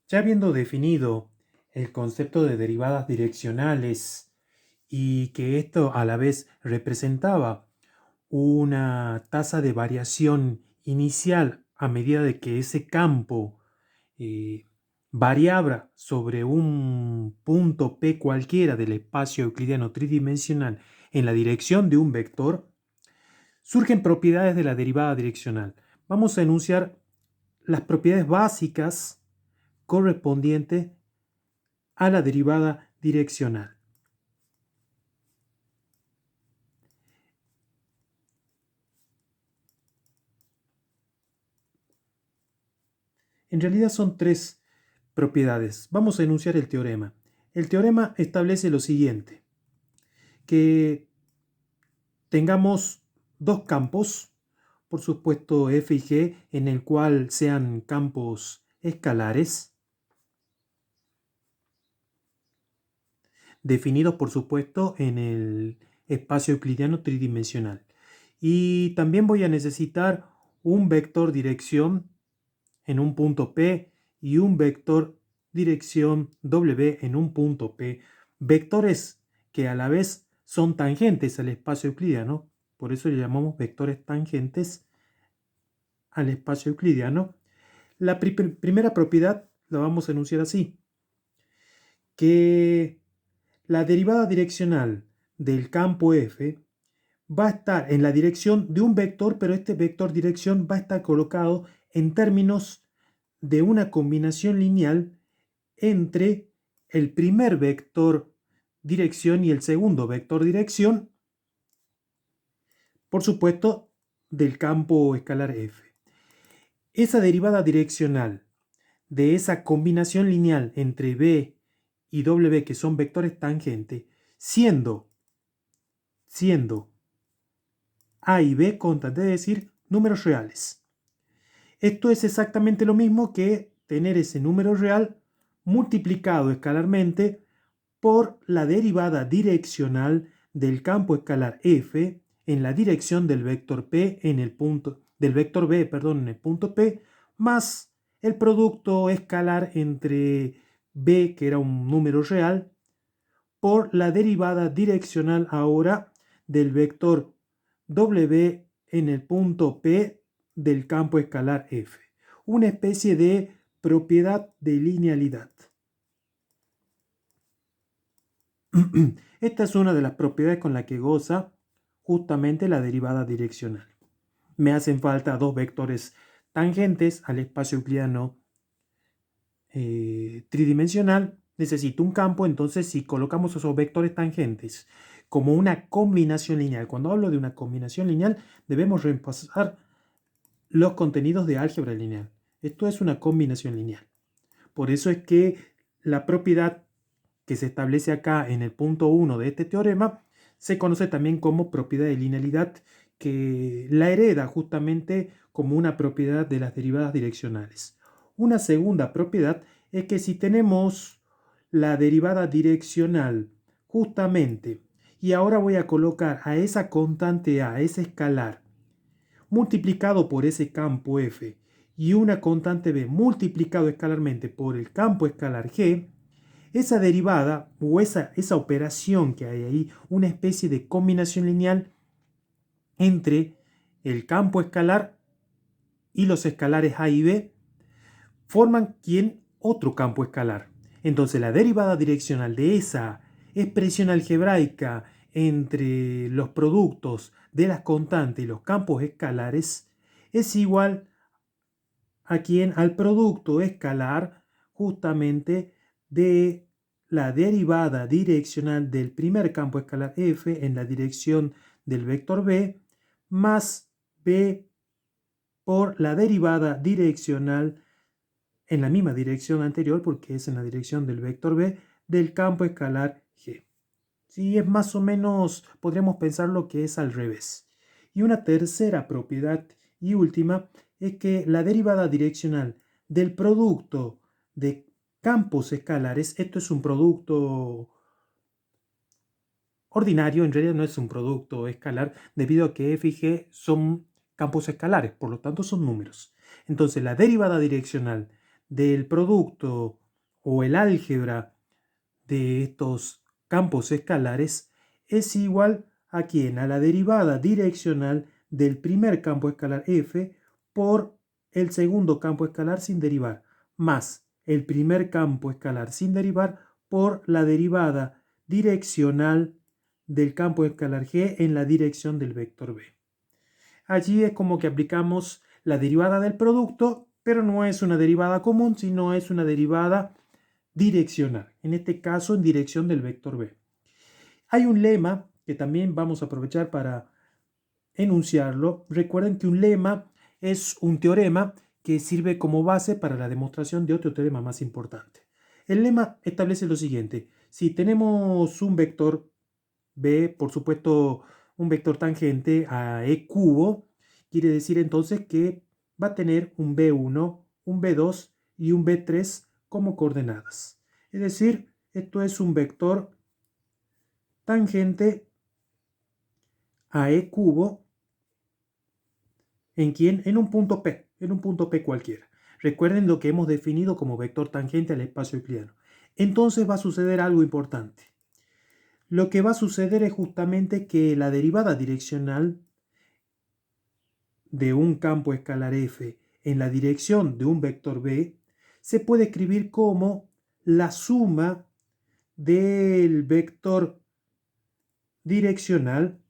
Ya habiendo definido el concepto de derivadas direccionales y que esto a la vez representaba una tasa de variación inicial a medida de que ese campo eh, variaba sobre un punto P cualquiera del espacio euclidiano tridimensional en la dirección de un vector, surgen propiedades de la derivada direccional. Vamos a enunciar las propiedades básicas correspondientes a la derivada direccional. En realidad son tres propiedades. Vamos a enunciar el teorema. El teorema establece lo siguiente, que tengamos dos campos, por supuesto F y G, en el cual sean campos escalares, definidos por supuesto en el espacio euclidiano tridimensional. Y también voy a necesitar un vector dirección en un punto P y un vector dirección W en un punto P. Vectores que a la vez son tangentes al espacio euclidiano, por eso le llamamos vectores tangentes al espacio euclidiano. La primera propiedad la vamos a enunciar así, que la derivada direccional del campo F va a estar en la dirección de un vector, pero este vector dirección va a estar colocado en términos de una combinación lineal entre el primer vector dirección y el segundo vector dirección, por supuesto, del campo escalar F. Esa derivada direccional de esa combinación lineal entre B y W, que son vectores tangentes, siendo A y B constantes, es decir, números reales. Esto es exactamente lo mismo que tener ese número real multiplicado escalarmente por la derivada direccional del campo escalar F en la dirección del vector P en el punto del vector B, en el punto P, más el producto escalar entre B, que era un número real, por la derivada direccional ahora del vector W en el punto P del campo escalar F. Una especie de propiedad de linealidad. Esta es una de las propiedades con la que goza justamente la derivada direccional. Me hacen falta dos vectores tangentes al espacio euclidiano tridimensional. Necesito un campo, entonces si colocamos esos vectores tangentes como una combinación lineal, cuando hablo de una combinación lineal, debemos repasar los contenidos de álgebra lineal. Esto es una combinación lineal. Por eso es que la propiedad que se establece acá en el punto 1 de este teorema se conoce también como propiedad de linealidad, que la hereda justamente como una propiedad de las derivadas direccionales. Una segunda propiedad es que si tenemos la derivada direccional justamente, y ahora voy a colocar a esa constante A, ese escalar, multiplicado por ese campo F, y una constante B multiplicado escalarmente por el campo escalar G, esa derivada o esa operación que hay ahí, una especie de combinación lineal entre el campo escalar y los escalares A y B, forman otro campo escalar. Entonces la derivada direccional de esa expresión algebraica entre los productos de las constantes y los campos escalares es igual al producto escalar justamente de la derivada direccional del primer campo escalar F en la dirección del vector B más B por la derivada direccional en la misma dirección anterior, porque es en la dirección del vector B, del campo escalar G. Sí, es más o menos, podríamos pensarlo que es al revés. Y una tercera propiedad y última es que la derivada direccional del producto de campos escalares, esto es un producto ordinario, en realidad no es un producto escalar, debido a que F y G son campos escalares, por lo tanto son números. Entonces la derivada direccional del producto o el álgebra de estos campos escalares es igual a ¿quién? A la derivada direccional del primer campo escalar f por el segundo campo escalar sin derivar, más el primer campo escalar sin derivar por la derivada direccional del campo escalar g en la dirección del vector b. Allí es como que aplicamos la derivada del producto, pero no es una derivada común, sino es una derivada direccional, en este caso en dirección del vector b. Hay un lema que también vamos a aprovechar para enunciarlo. Recuerden que un lema es un teorema que sirve como base para la demostración de otro teorema más importante. El lema establece lo siguiente: si tenemos un vector b, por supuesto un vector tangente a e cubo, quiere decir entonces que va a tener un b1, un b2 y un b3 como coordenadas. Es decir, esto es un vector tangente a e cubo. ¿En quién? En un punto P, en un punto P cualquiera. Recuerden lo que hemos definido como vector tangente al espacio euclidiano. Entonces va a suceder algo importante. Lo que va a suceder es justamente que la derivada direccional de un campo escalar f en la dirección de un vector b se puede escribir como la suma del vector direccional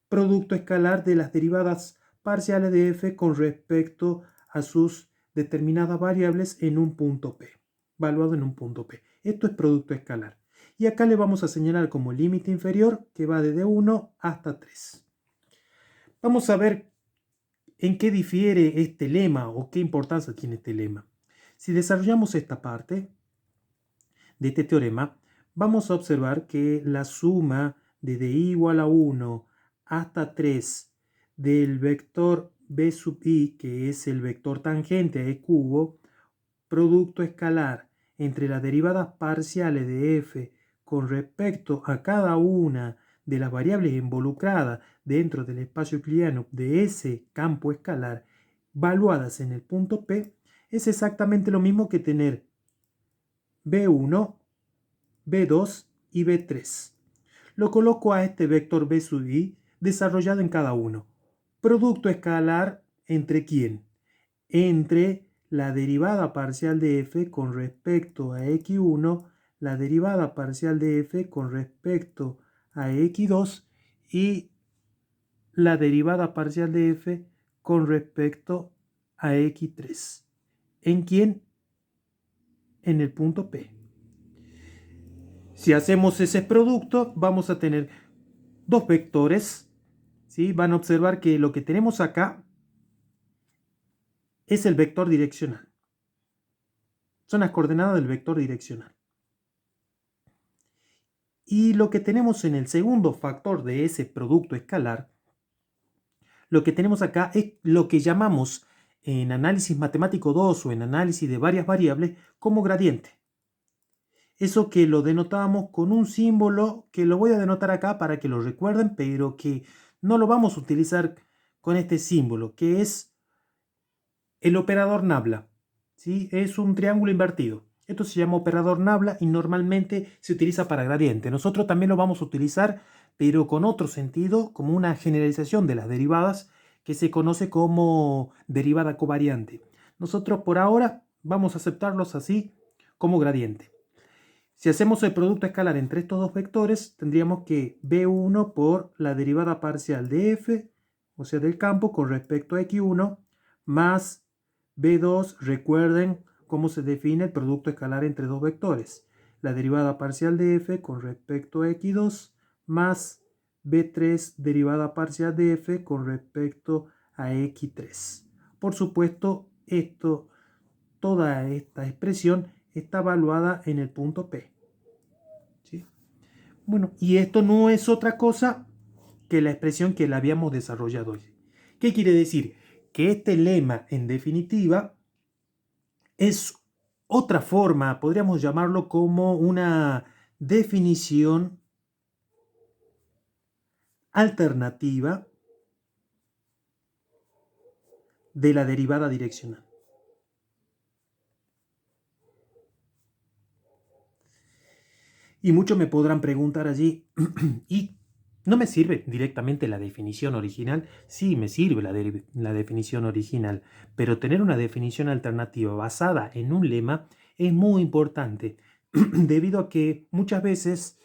producto escalar de las derivadas parciales de f con respecto a sus determinadas variables en un punto P, valuado en un punto P. Esto es producto escalar. Y acá le vamos a señalar como límite inferior que va desde 1 hasta 3. Vamos a ver en qué difiere este lema o qué importancia tiene este lema. Si desarrollamos esta parte de este teorema, vamos a observar que la suma desde i igual a 1 hasta 3 del vector b sub i, que es el vector tangente a e cubo, producto escalar entre las derivadas parciales de f con respecto a cada una de las variables involucradas dentro del espacio euclidiano de ese campo escalar, valuadas en el punto P, es exactamente lo mismo que tener b1, b2 y b3. Lo coloco a este vector b sub i desarrollado en cada uno. Producto escalar ¿entre quién? Entre la derivada parcial de f con respecto a x1, la derivada parcial de f con respecto a x2 y la derivada parcial de f con respecto a x3. ¿En quién? En el punto P. Si hacemos ese producto, vamos a tener dos vectores, ¿sí? Van a observar que lo que tenemos acá es el vector direccional. Son las coordenadas del vector direccional. Y lo que tenemos en el segundo factor de ese producto escalar, lo que tenemos acá es lo que llamamos en análisis matemático 2 o en análisis de varias variables como gradiente. Eso que lo denotamos con un símbolo que lo voy a denotar acá para que lo recuerden, pero que no lo vamos a utilizar con este símbolo, que es el operador nabla. ¿Sí? Es un triángulo invertido. Esto se llama operador nabla y normalmente se utiliza para gradiente. Nosotros también lo vamos a utilizar, pero con otro sentido, como una generalización de las derivadas que se conoce como derivada covariante. Nosotros por ahora vamos a aceptarlos así como gradiente. Si hacemos el producto escalar entre estos dos vectores, tendríamos que b1 por la derivada parcial de f, o sea, del campo, con respecto a x1, más b2, recuerden cómo se define el producto escalar entre dos vectores. La derivada parcial de f con respecto a x2, más b3 derivada parcial de f con respecto a x3. Por supuesto, toda esta expresión está evaluada en el punto P. ¿Sí? Bueno, y esto no es otra cosa que la expresión que la habíamos desarrollado hoy. ¿Qué quiere decir? Que este lema, en definitiva, es otra forma, podríamos llamarlo como una definición alternativa de la derivada direccional. Y muchos me podrán preguntar allí, ¿y no me sirve directamente la definición original? Sí, me sirve la definición original, pero tener una definición alternativa basada en un lema es muy importante, debido a que muchas veces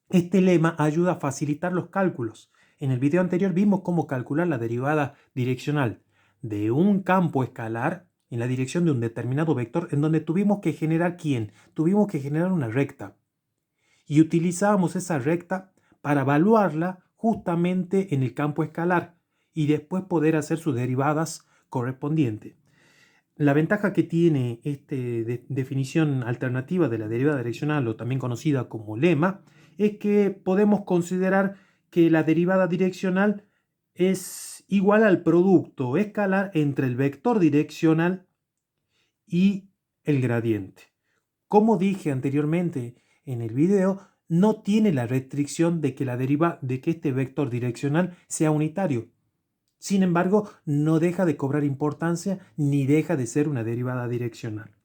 este lema ayuda a facilitar los cálculos. En el video anterior vimos cómo calcular la derivada direccional de un campo escalar en la dirección de un determinado vector, en donde tuvimos que generar ¿quién? Tuvimos que generar una recta. Y utilizábamos esa recta para evaluarla justamente en el campo escalar y después poder hacer sus derivadas correspondientes. La ventaja que tiene esta definición alternativa de la derivada direccional, o también conocida como lema, es que podemos considerar que la derivada direccional es igual al producto escalar entre el vector direccional y el gradiente. Como dije anteriormente en el video, no tiene la restricción de que este vector direccional sea unitario. Sin embargo, no deja de cobrar importancia ni deja de ser una derivada direccional.